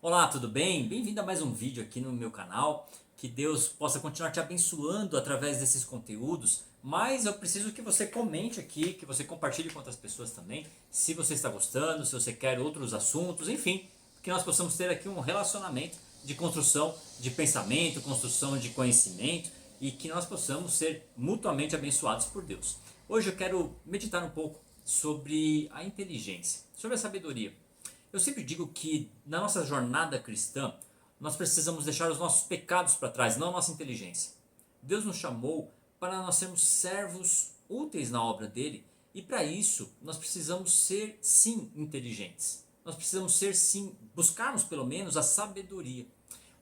Olá, tudo bem? Bem-vindo a mais um vídeo aqui no meu canal. Que Deus possa continuar te abençoando através desses conteúdos. Mas eu preciso que você comente aqui, que você compartilhe com outras pessoas também, se você está gostando, se você quer outros assuntos, enfim, que nós possamos ter aqui um relacionamento de construção de pensamento, construção de conhecimento e que nós possamos ser mutuamente abençoados por Deus. Hoje eu quero meditar um pouco sobre a inteligência, sobre a sabedoria. Eu sempre digo que na nossa jornada cristã, nós precisamos deixar os nossos pecados para trás, não a nossa inteligência. Deus nos chamou para nós sermos servos úteis na obra dele, e para isso nós precisamos ser sim inteligentes. Nós precisamos ser sim, buscarmos pelo menos a sabedoria.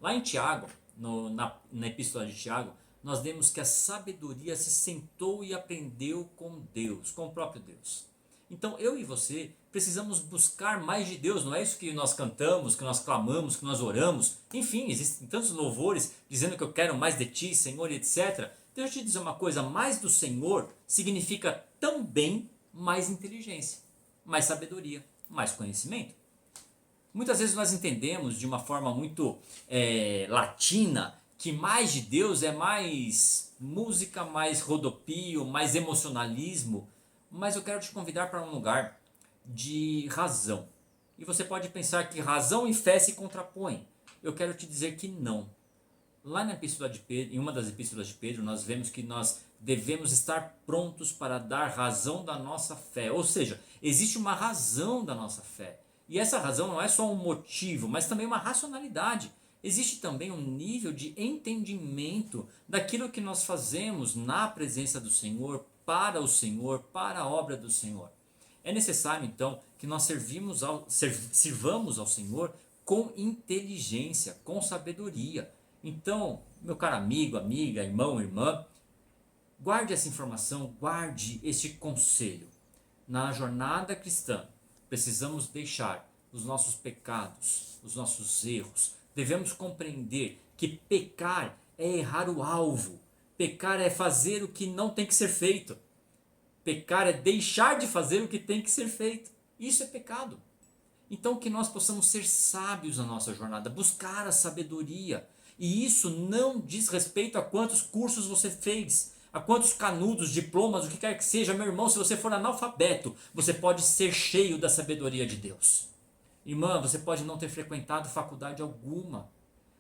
Lá em Tiago, na epístola de Tiago, nós vemos que a sabedoria se sentou e aprendeu com Deus, com o próprio Deus. Então eu e você precisamos buscar mais de Deus, não é isso que nós cantamos, que nós clamamos, que nós oramos. Enfim, existem tantos louvores dizendo que eu quero mais de ti, Senhor, e etc. Deixa eu te dizer uma coisa: mais do Senhor significa também mais inteligência, mais sabedoria, mais conhecimento. Muitas vezes nós entendemos de uma forma muito latina que mais de Deus é mais música, mais rodopio, mais emocionalismo, mas eu quero te convidar para um lugar de razão. E você pode pensar que razão e fé se contrapõem. Eu quero te dizer que não. Lá na epístola de Pedro, em uma das epístolas de Pedro, nós vemos que nós devemos estar prontos para dar razão da nossa fé. Ou seja, existe uma razão da nossa fé. E essa razão não é só um motivo, mas também uma racionalidade. Existe também um nível de entendimento daquilo que nós fazemos na presença do Senhor, para a obra do Senhor. É necessário então que nós sirvamos ao Senhor com inteligência, com sabedoria. Então, meu caro amigo, amiga, irmão, irmã, guarde essa informação, guarde este conselho. Na jornada cristã, precisamos deixar os nossos pecados, os nossos erros. Devemos compreender que pecar é errar o alvo. Pecar é fazer o que não tem que ser feito. Pecar é deixar de fazer o que tem que ser feito. Isso é pecado. Então que nós possamos ser sábios na nossa jornada, buscar a sabedoria. E isso não diz respeito a quantos cursos você fez, a quantos canudos, diplomas, o que quer que seja. Meu irmão, se você for analfabeto, você pode ser cheio da sabedoria de Deus. Irmã, você pode não ter frequentado faculdade alguma,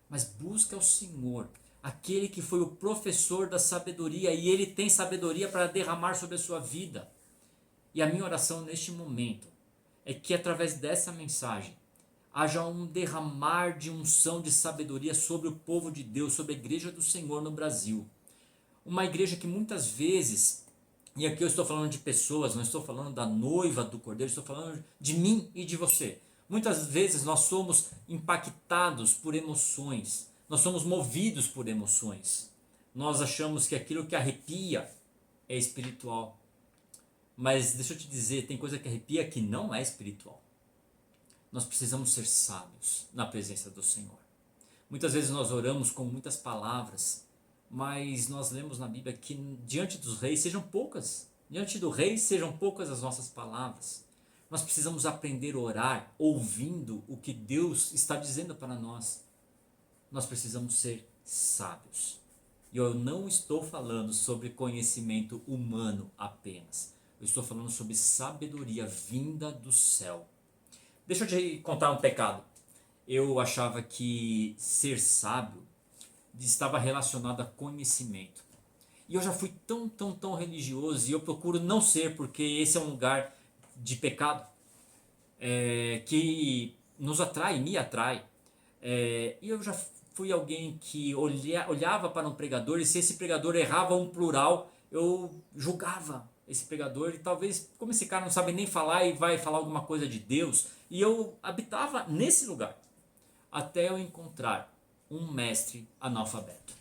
mas busca o Senhor, aquele que foi o professor da sabedoria, e ele tem sabedoria para derramar sobre a sua vida. E a minha oração neste momento é que através dessa mensagem haja um derramar de unção de sabedoria sobre o povo de Deus, sobre a igreja do Senhor no Brasil. Uma igreja que muitas vezes, e aqui eu estou falando de pessoas, não estou falando da noiva do Cordeiro, estou falando de mim e de você. Muitas vezes nós somos impactados por emoções, nós somos movidos por emoções. Nós achamos que aquilo que arrepia é espiritual. Mas deixa eu te dizer, tem coisa que arrepia que não é espiritual. Nós precisamos ser sábios na presença do Senhor. Muitas vezes nós oramos com muitas palavras, mas nós lemos na Bíblia que diante dos reis sejam poucas, diante do rei sejam poucas as nossas palavras. Nós precisamos aprender a orar ouvindo o que Deus está dizendo para nós. Nós precisamos ser sábios. E eu não estou falando sobre conhecimento humano apenas. Eu estou falando sobre sabedoria vinda do céu. Deixa eu te contar um pecado. Eu achava que ser sábio estava relacionado a conhecimento. E eu já fui tão religioso, e eu procuro não ser, porque esse é um lugar de pecado que nos atrai, me atrai. E eu já fui alguém que olhava para um pregador, e se esse pregador errava um plural, eu julgava esse pregador, e talvez, como esse cara não sabe nem falar e vai falar alguma coisa de Deus, e eu habitava nesse lugar, até eu encontrar um mestre analfabeto.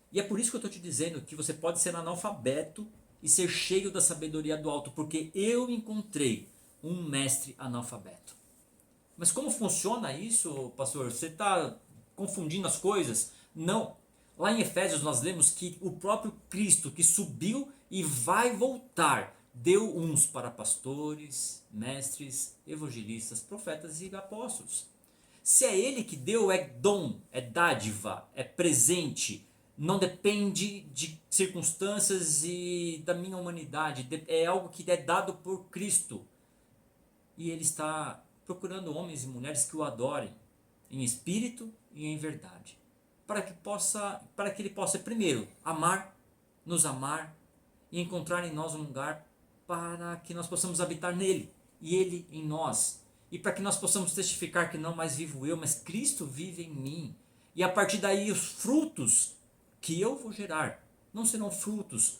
E é por isso que eu estou te dizendo que você pode ser analfabeto e ser cheio da sabedoria do alto, porque eu encontrei um mestre analfabeto. Mas como funciona isso, pastor? Você está confundindo as coisas? Não. Lá em Efésios nós lemos que o próprio Cristo que subiu e vai voltar, deu uns para pastores, mestres, evangelistas, profetas e apóstolos. Se é Ele que deu, é dom, é dádiva, é presente. Não depende de circunstâncias e da minha humanidade. É algo que é dado por Cristo. E Ele está procurando homens e mulheres que o adorem em espírito e em verdade. Para que Ele possa, primeiro, amar, nos amar e encontrar em nós um lugar para que nós possamos habitar nele e ele em nós. E para que nós possamos testificar que não mais vivo eu, mas Cristo vive em mim. E a partir daí os frutos que eu vou gerar não serão frutos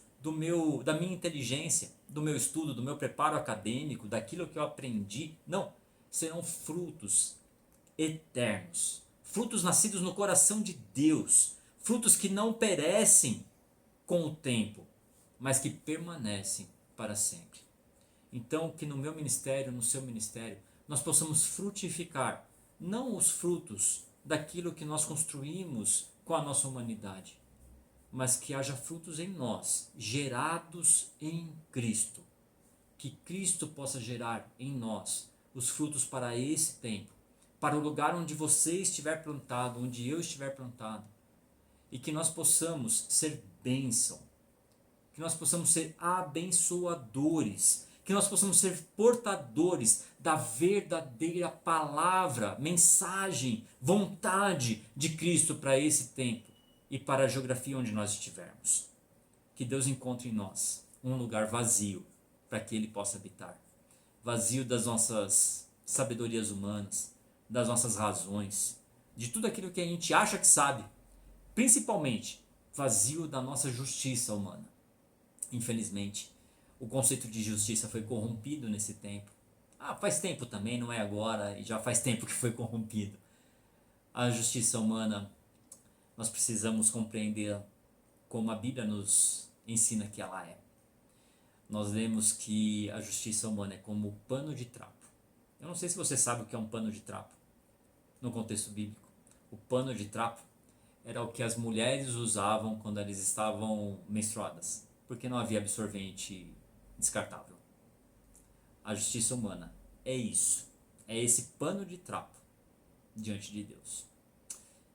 da minha inteligência, do meu estudo, do meu preparo acadêmico, daquilo que eu aprendi. Não, serão frutos eternos. Frutos nascidos no coração de Deus. Frutos que não perecem com o tempo, mas que permanecem para sempre. Então, que no meu ministério, no seu ministério, nós possamos frutificar, não os frutos daquilo que nós construímos com a nossa humanidade, mas que haja frutos em nós, gerados em Cristo. Que Cristo possa gerar em nós os frutos para esse tempo, para o lugar onde você estiver plantado, onde eu estiver plantado, e que nós possamos ser bênção, que nós possamos ser abençoadores, que nós possamos ser portadores da verdadeira palavra, mensagem, vontade de Cristo para esse tempo e para a geografia onde nós estivermos. Que Deus encontre em nós um lugar vazio para que Ele possa habitar. Vazio das nossas sabedorias humanas, das nossas razões, de tudo aquilo que a gente acha que sabe, principalmente vazio da nossa justiça humana. Infelizmente, o conceito de justiça foi corrompido nesse tempo. Faz tempo também, não é agora, e já faz tempo que foi corrompido. A justiça humana, nós precisamos compreender como a Bíblia nos ensina que ela é. Nós lemos que a justiça humana é como pano de trapo. Eu não sei se você sabe o que é um pano de trapo, no contexto bíblico. O pano de trapo era o que as mulheres usavam quando elas estavam menstruadas, porque não havia absorvente descartável. A justiça humana é isso, é esse pano de trapo diante de Deus.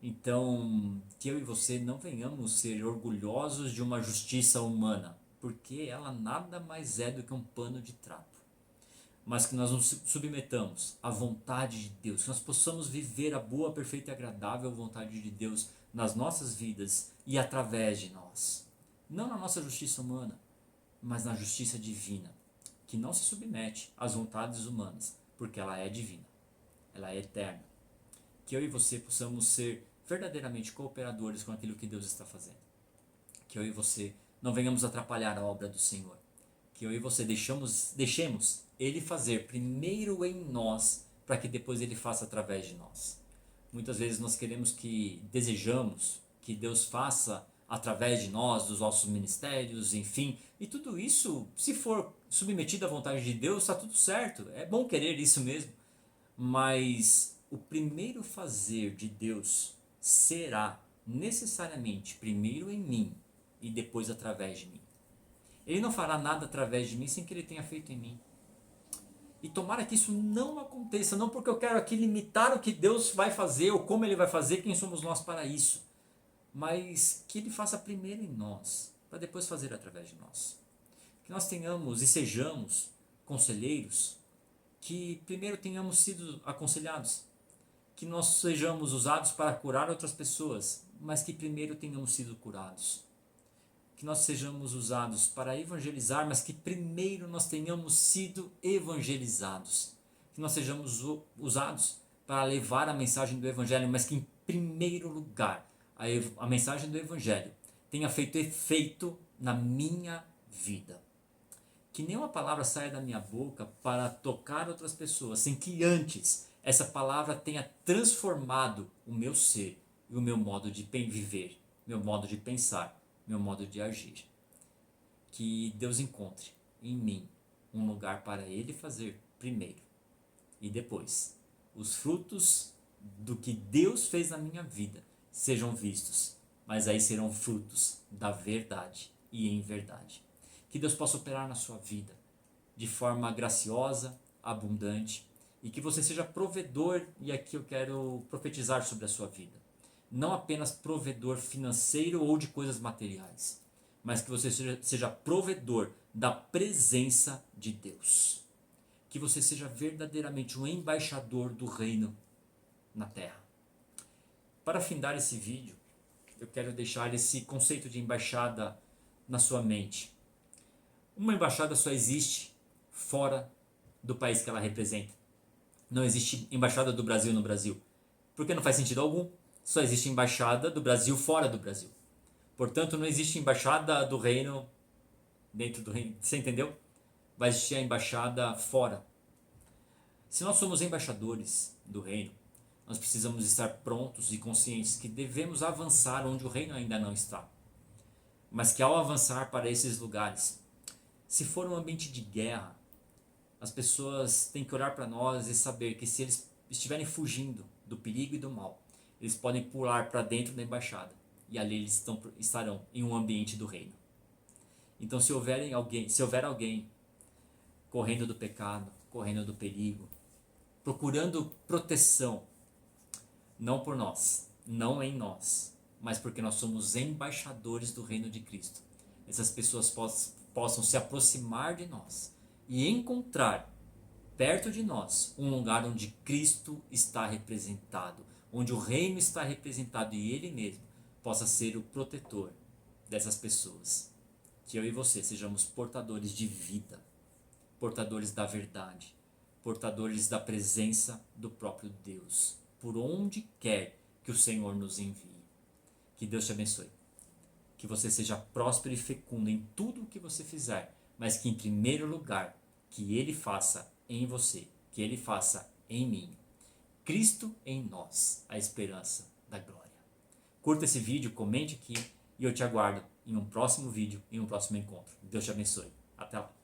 Então, que eu e você não venhamos ser orgulhosos de uma justiça humana, porque ela nada mais é do que um pano de trapo. Mas que nós nos submetamos à vontade de Deus, que nós possamos viver a boa, perfeita e agradável vontade de Deus nas nossas vidas e através de nós. Não na nossa justiça humana, mas na justiça divina, que não se submete às vontades humanas, porque ela é divina, ela é eterna. Que eu e você possamos ser verdadeiramente cooperadores com aquilo que Deus está fazendo. Que eu e você não venhamos atrapalhar a obra do Senhor. Que eu e você deixemos Ele fazer primeiro em nós, para que depois Ele faça através de nós. Muitas vezes nós desejamos que Deus faça através de nós, dos nossos ministérios, enfim. E tudo isso, se for submetido à vontade de Deus, está tudo certo. É bom querer isso mesmo. Mas o primeiro fazer de Deus será necessariamente primeiro em mim e depois através de mim. Ele não fará nada através de mim sem que Ele tenha feito em mim. E tomara que isso não aconteça, não porque eu quero aqui limitar o que Deus vai fazer ou como Ele vai fazer, quem somos nós para isso. Mas que Ele faça primeiro em nós, para depois fazer através de nós. Que nós tenhamos e sejamos conselheiros, que primeiro tenhamos sido aconselhados, que nós sejamos usados para curar outras pessoas, mas que primeiro tenhamos sido curados. Que nós sejamos usados para evangelizar, mas que primeiro nós tenhamos sido evangelizados. Que nós sejamos usados para levar a mensagem do Evangelho, mas que em primeiro lugar a mensagem do Evangelho tenha feito efeito na minha vida. Que nenhuma palavra saia da minha boca para tocar outras pessoas, sem que antes essa palavra tenha transformado o meu ser e o meu modo de viver, meu modo de pensar, meu modo de agir. Que Deus encontre em mim um lugar para Ele fazer primeiro. E depois, os frutos do que Deus fez na minha vida sejam vistos. Mas aí serão frutos da verdade e em verdade. Que Deus possa operar na sua vida de forma graciosa, abundante. e que você seja provedor, e aqui eu quero profetizar sobre a sua vida. Não apenas provedor financeiro ou de coisas materiais, mas que você seja provedor da presença de Deus. Que você seja verdadeiramente um embaixador do reino na terra. Para findar esse vídeo, eu quero deixar esse conceito de embaixada na sua mente. Uma embaixada só existe fora do país que ela representa. Não existe embaixada do Brasil no Brasil, porque não faz sentido algum. Só existe embaixada do Brasil fora do Brasil. Portanto, não existe embaixada do reino dentro do reino. Você entendeu? Vai existir a embaixada fora. Se nós somos embaixadores do reino, nós precisamos estar prontos e conscientes que devemos avançar onde o reino ainda não está. Mas que ao avançar para esses lugares, se for um ambiente de guerra, as pessoas têm que olhar para nós e saber que se eles estiverem fugindo do perigo e do mal, eles podem pular para dentro da embaixada e ali eles estarão em um ambiente do reino. Então se houver alguém correndo do pecado, correndo do perigo, procurando proteção, não por nós, não em nós, mas porque nós somos embaixadores do reino de Cristo, essas pessoas possam se aproximar de nós e encontrar perto de nós um lugar onde Cristo está representado, onde o reino está representado e Ele mesmo possa ser o protetor dessas pessoas. Que eu e você sejamos portadores de vida, portadores da verdade, portadores da presença do próprio Deus, por onde quer que o Senhor nos envie. Que Deus te abençoe. Que você seja próspero e fecundo em tudo o que você fizer, mas que em primeiro lugar, que Ele faça em você, que Ele faça em mim. Cristo em nós, a esperança da glória. Curta esse vídeo, comente aqui e eu te aguardo em um próximo vídeo, em um próximo encontro. Deus te abençoe. Até lá.